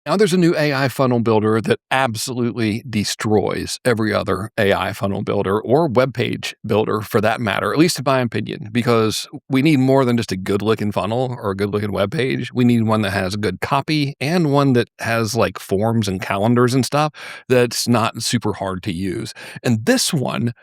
Now there's a new AI funnel builder that absolutely destroys every other AI funnel builder or web page builder for that matter, at least in my opinion, because we need more than just a good looking funnel or a good looking web page. We need one that has a good copy and one that has like forms and calendars and stuff that's not super hard to use. And this one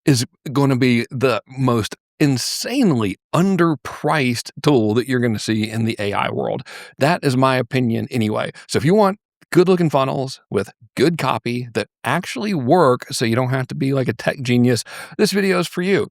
is going to be the most insanely underpriced tool that you're going to see in the AI world. That is my opinion anyway. So if you want good looking funnels with good copy that actually work so you don't have to be like a tech genius, this video is for you.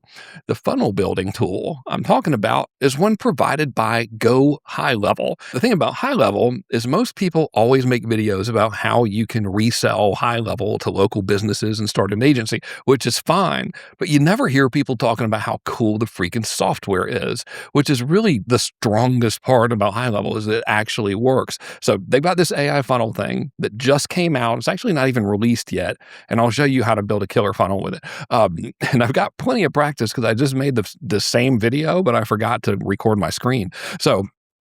The funnel building tool I'm talking about is one provided by Go High Level. The thing about High Level is most people always make videos about how you can resell High Level to local businesses and start an agency, which is fine, but you never hear people talking about how cool the freaking software is, which is really the strongest part about High Level is that it actually works. So they've got this AI funnel thing that just came out. It's actually not even released yet, and I'll show you how to build a killer funnel with it. And I've got plenty of practice because I just made the same video, but I forgot to record my screen. So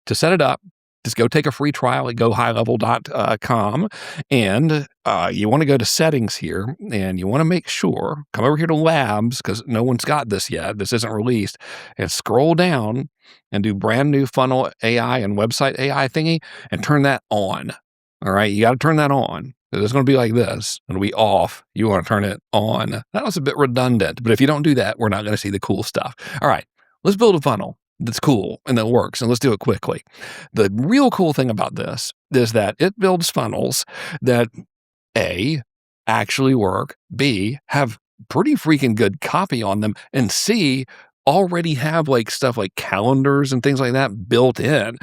to set it up, just go take a free trial at gohighlevel.com, and you want to go to settings here, and you want to make sure, come over here to labs, because no one's got this yet. This isn't released, and scroll down and do brand new funnel AI and website AI thingy and turn that on. All right, you got to turn that on. It's going to be like this. It'll be off. You want to turn it on. That was a bit redundant, but if you don't do that, we're not going to see the cool stuff. All right, let's build a funnel that's cool and that works, and let's do it quickly. The real cool thing about this is that it builds funnels that A, actually work, B, have pretty freaking good copy on them, and C, already have like stuff like calendars and things like that built in.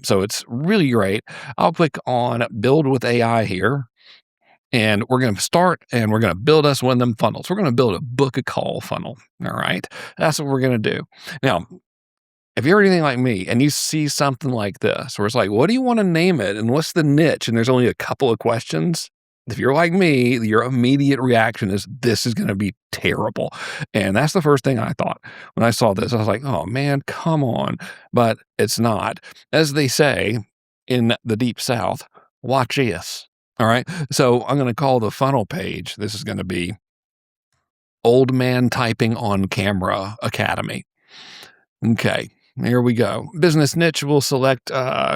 So it's really great. I'll click on build with AI here. And we're going to start and we're going to build us one of them funnels. We're going to build a book a call funnel. All right. That's what we're going to do. Now, if you're anything like me and you see something like this, where it's like, what do you want to name it? And what's the niche? And there's only a couple of questions. If you're like me, your immediate reaction is, this is going to be terrible. And that's the first thing I thought. When I saw this, I was like, oh man, come on. But it's not. As they say in the Deep South, watch this. All right. So I'm going to call the funnel page, this is going to be Old Man Typing on Camera Academy. Okay. Here we go. Business niche will select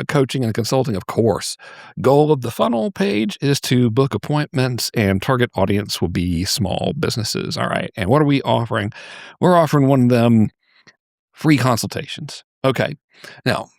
coaching and consulting, of course. Goal of the funnel page is to book appointments, and target audience will be small businesses. All right. And what are we offering? We're offering one of them free consultations. Okay. Now,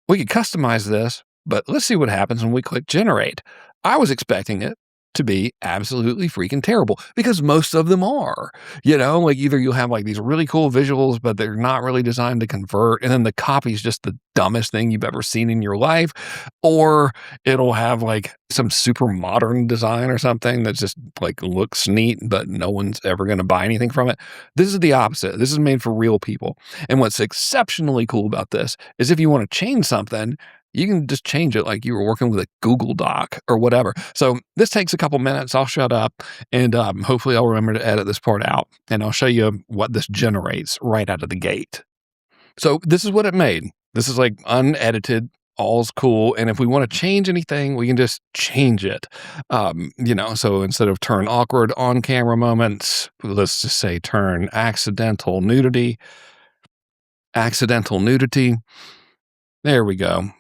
we could customize this, but let's see what happens when we click generate. I was expecting it to be absolutely freaking terrible because most of them are, like either you'll have like these really cool visuals, but they're not really designed to convert. And then the copy is just the dumbest thing you've ever seen in your life, or it'll have like some super modern design or something that just like looks neat, but no one's ever going to buy anything from it. This is the opposite. This is made for real people. And what's exceptionally cool about this is if you want to change something, you can just change it like you were working with a Google Doc or whatever. So this takes a couple minutes. I'll shut up, and hopefully I'll remember to edit this part out, and I'll show you what this generates right out of the gate. So this is what it made. This is like unedited, all's cool. And if we want to change anything, we can just change it. So instead of turn awkward on camera moments, let's just say turn accidental nudity. There we go.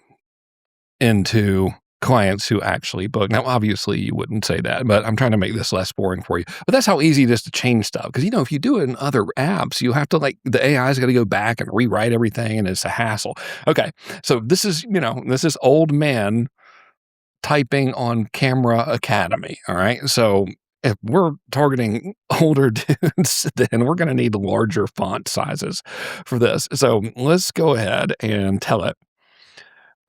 Into clients who actually book. Now, obviously, you wouldn't say that, but I'm trying to make this less boring for you. But that's how easy it is to change stuff. Because, if you do it in other apps, you have to the AI's got to go back and rewrite everything, and it's a hassle. Okay, so this is Old Man Typing on Camera Academy. All right, so if we're targeting older dudes, then we're going to need larger font sizes for this. So let's go ahead and tell it,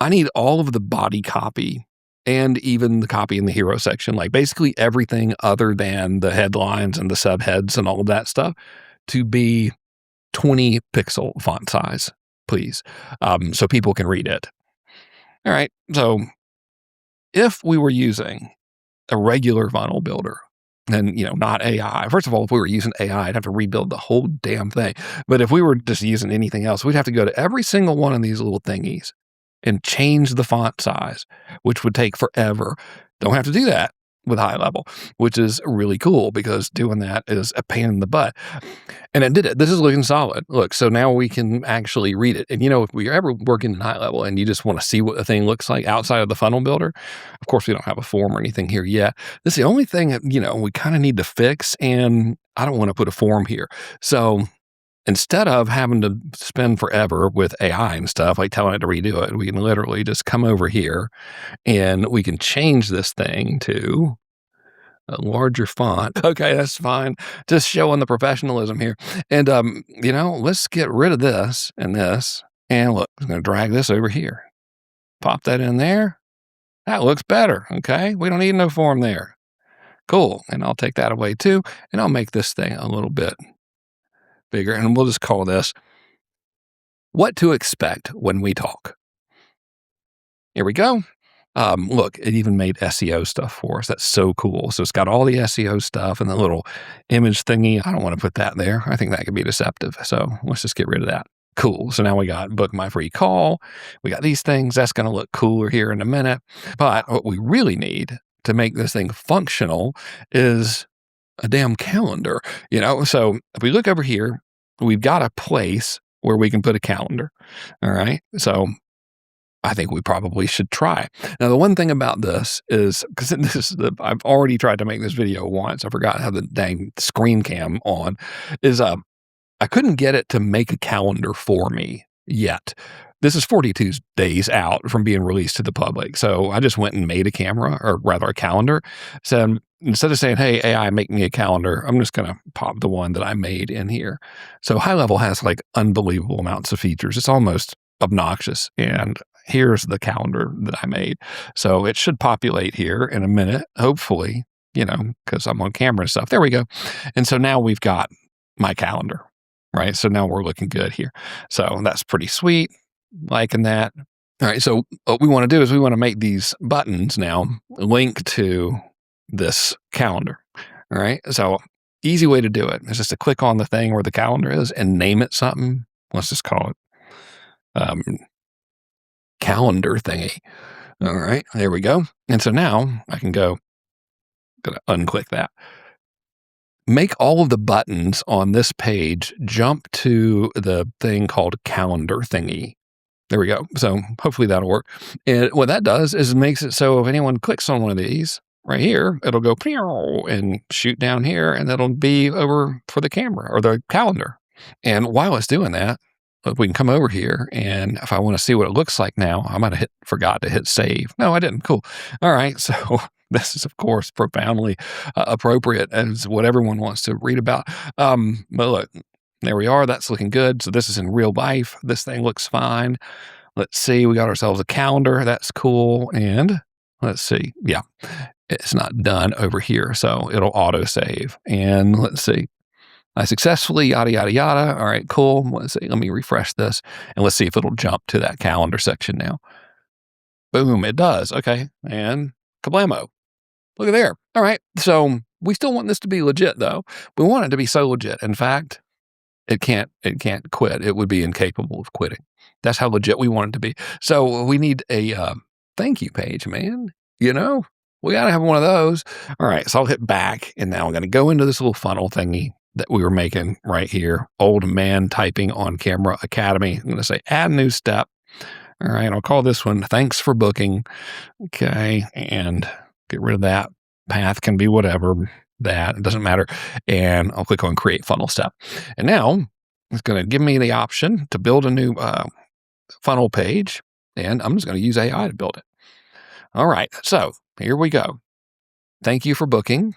I need all of the body copy and even the copy in the hero section, like basically everything other than the headlines and the subheads and all of that stuff, to be 20 pixel font size, please, so people can read it. All right, so if we were using a regular funnel builder, and not AI. First of all, if we were using AI, I'd have to rebuild the whole damn thing. But if we were just using anything else, we'd have to go to every single one of these little thingies and change the font size, which would take forever. Don't have to do that with high level, which is really cool because doing that is a pain in the butt. And it did it. This is looking solid. Look, so now we can actually read it. And if we're ever working in high level and you just want to see what the thing looks like outside of the funnel builder, of course, we don't have a form or anything here yet. This is the only thing that, we kind of need to fix. And I don't want to put a form here. So instead of having to spend forever with AI and stuff, like telling it to redo it, we can literally just come over here and we can change this thing to a larger font. Okay, that's fine. Just showing the professionalism here. And, let's get rid of this. And look, I'm going to drag this over here. Pop that in there. That looks better. Okay, we don't need no form there. Cool. And I'll take that away too. And I'll make this thing a little bit bigger. And we'll just call this What to Expect When We Talk. Here we go. Look, it even made SEO stuff for us. That's so cool. So it's got all the SEO stuff and the little image thingy. I don't want to put that there. I think that could be deceptive. So let's just get rid of that. Cool. So now we got book my free call. We got these things. That's going to look cooler here in a minute. But what we really need to make this thing functional is a damn calendar, So if we look over here, we've got a place where we can put a calendar. All right. So I think we probably should try. Now, the one thing about this is, because I've already tried to make this video once. I forgot how the dang screen cam on is, I couldn't get it to make a calendar for me yet. This is 42 days out from being released to the public. So I just went and made a calendar. So instead of saying, hey, AI, make me a calendar, I'm just going to pop the one that I made in here. So high level has like unbelievable amounts of features. It's almost obnoxious. And here's the calendar that I made. So it should populate here in a minute, hopefully, because I'm on camera and stuff. There we go. And so now we've got my calendar, right? So now we're looking good here. So that's pretty sweet. Liking that. All right. So what we want to do is we want to make these buttons now link to this calendar. All right. So easy way to do it is just to click on the thing where the calendar is and name it something. Let's just call it calendar thingy. All right, there we go. And so now I can gonna unclick that. Make all of the buttons on this page jump to the thing called calendar thingy. There we go. So hopefully that'll work. And what that does is it makes it so if anyone clicks on one of these right here, it'll go and shoot down here, and that'll be over for the camera or the calendar. And while it's doing that, we can come over here, and if I want to see what it looks like now, I might have forgot to hit save. No, I didn't. Cool. All right. So this is, of course, profoundly appropriate as what everyone wants to read about. But look, there we are. That's looking good. So this is in real life. This thing looks fine. Let's see. We got ourselves a calendar. That's cool. And let's see. Yeah, it's not done over here. So it'll auto save. And let's see. I successfully, yada, yada, yada. All right, cool. Let's see. Let me refresh this and let's see if it'll jump to that calendar section now. Boom, it does. Okay. And kablamo. Look at there. All right. So we still want this to be legit though. We want it to be so legit. In fact, it can't quit. It would be incapable of quitting. That's how legit we want it to be. So we need a thank you page, man. We got to have one of those. All right. So I'll hit back and now I'm going to go into this little funnel thingy that we were making right here. Old man typing on camera academy. I'm going to say add new step. All right. I'll call this one thanks for booking. Okay. And get rid of that. Path can be whatever. That it doesn't matter. And I'll click on create funnel step. And now it's going to give me the option to build a new funnel page. And I'm just going to use AI to build it. All right. So here we go. Thank you for booking.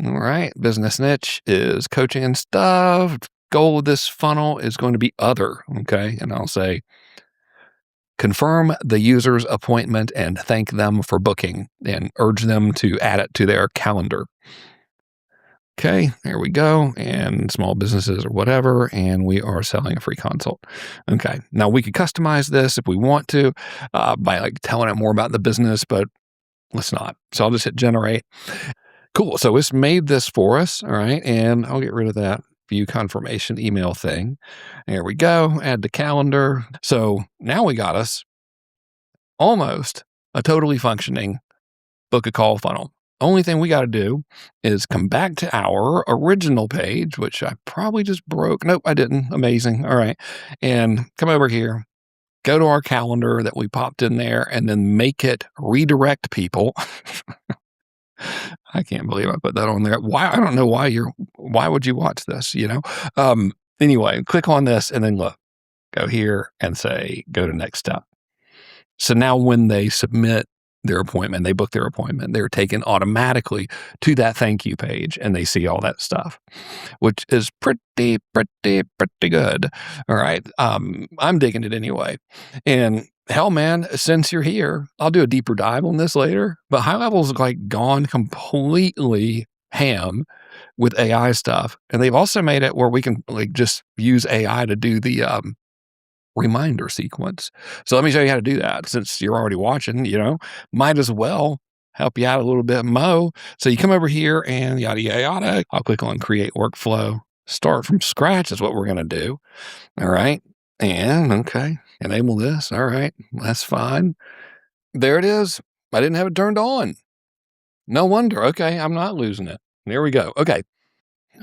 All right. Business niche is coaching and stuff. Goal of this funnel is going to be other. Okay. And I'll say, confirm the user's appointment and thank them for booking and urge them to add it to their calendar. Okay. There we go. And small businesses or whatever. And we are selling a free consult. Okay. Now we could customize this if we want to by like telling it more about the business, but let's not. So I'll just hit generate. Cool. So it's made this for us. All right. And I'll get rid of that view confirmation email thing. There we go. Add the calendar. So now we got us almost a totally functioning book a call funnel. Only thing we got to do is come back to our original page, which I probably just broke. Nope, I didn't. Amazing. All right. And come over here, go to our calendar that we popped in there, and then make it redirect people. I can't believe I put that on there. Why? I don't know why would you watch this, you know? Anyway, click on this and then look, go here and say, go to next step. So now when they submit their appointment, they book their appointment, they're taken automatically to that thank you page and they see all that stuff, which is pretty good. All right. I'm digging it anyway. And hell, man, since you're here, I'll do a deeper dive on this later, but High Level's like gone completely ham with AI stuff. And they've also made it where we can like just use AI to do the, reminder sequence. So let me show you how to do that since you're already watching, might as well help you out a little bit, Mo. So you come over here and yada, yada, yada. I'll click on create workflow. Start from scratch is what we're going to do. All right. And okay, enable this. All right. That's fine. There it is. I didn't have it turned on. No wonder. Okay. I'm not losing it. There we go. Okay.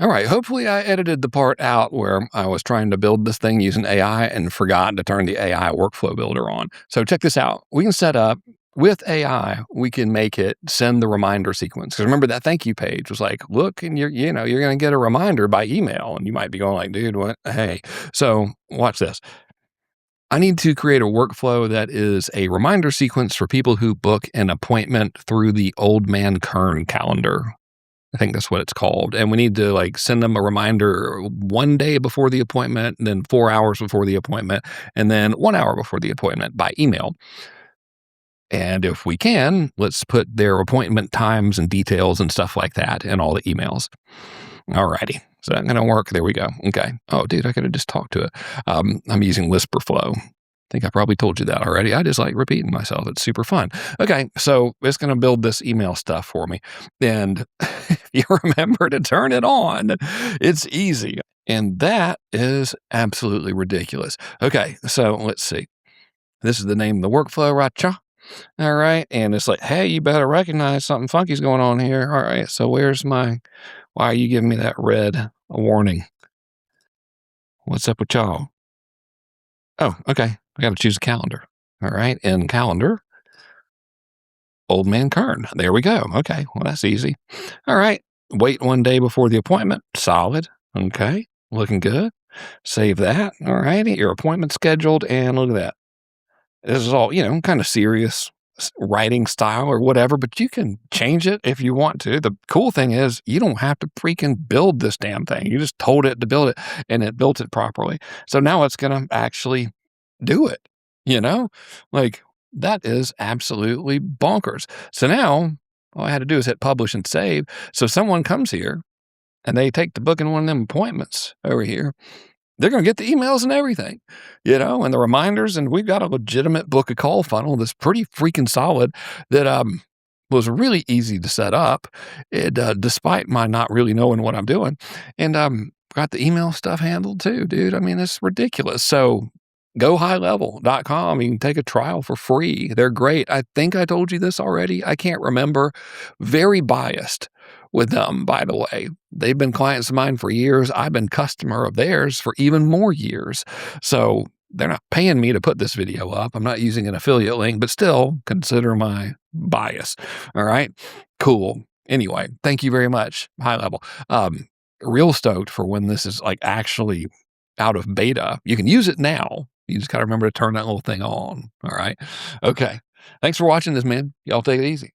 All right. Hopefully I edited the part out where I was trying to build this thing using AI and forgot to turn the AI workflow builder on. So check this out. We can set up with AI, we can make it send the reminder sequence. Because remember that thank you page was like, look, and you're going to get a reminder by email. And you might be going like, dude, what? Hey. So watch this. I need to create a workflow that is a reminder sequence for people who book an appointment through the Old Man Kern calendar. I think that's what it's called. And we need to like send them a reminder 1 day before the appointment, and then 4 hours before the appointment, and then 1 hour before the appointment by email. And if we can, let's put their appointment times and details and stuff like that in all the emails. All righty. Is that going to work? There we go. Okay. Oh, dude, I could have just talked to it. I'm using Whisperflow. I think I probably told you that already. I just like repeating myself. It's super fun. Okay, so it's going to build this email stuff for me. And if you remember to turn it on, it's easy. And that is absolutely ridiculous. Okay, so let's see. This is the name of the workflow, right? All right. And it's like, hey, you better recognize something funky's going on here. All right. So why are you giving me that red warning? What's up with y'all? Oh, okay. I got to choose a calendar. All right. In calendar, Old Man Kern. There we go. Okay. Well, that's easy. All right. Wait 1 day before the appointment. Solid. Okay. Looking good. Save that. All righty. Your appointment's scheduled. And look at that. This is all, kind of serious writing style or whatever, but you can change it if you want to. The cool thing is you don't have to freaking build this damn thing. You just told it to build it and it built it properly. So now it's going to actually do it, like that is absolutely bonkers. So now all I had to do is hit publish and save. So someone comes here and they take the book in one of them appointments over here. They're going to get the emails and everything, and the reminders. And we've got a legitimate book a call funnel that's pretty freaking solid that was really easy to set up, despite my not really knowing what I'm doing. And got the email stuff handled too, dude. I mean, it's ridiculous. So go highlevel.com. You can take a trial for free. They're great. I think I told you this already. I can't remember. Very biased with them, by the way. They've been clients of mine for years. I've been customer of theirs for even more years. So they're not paying me to put this video up. I'm not using an affiliate link, but still consider my bias. All right. Cool. Anyway, thank you very much. High Level. Real stoked for when this is like actually out of beta. You can use it now. You just got to remember to turn that little thing on. All right. Okay. Thanks for watching this, man. Y'all take it easy.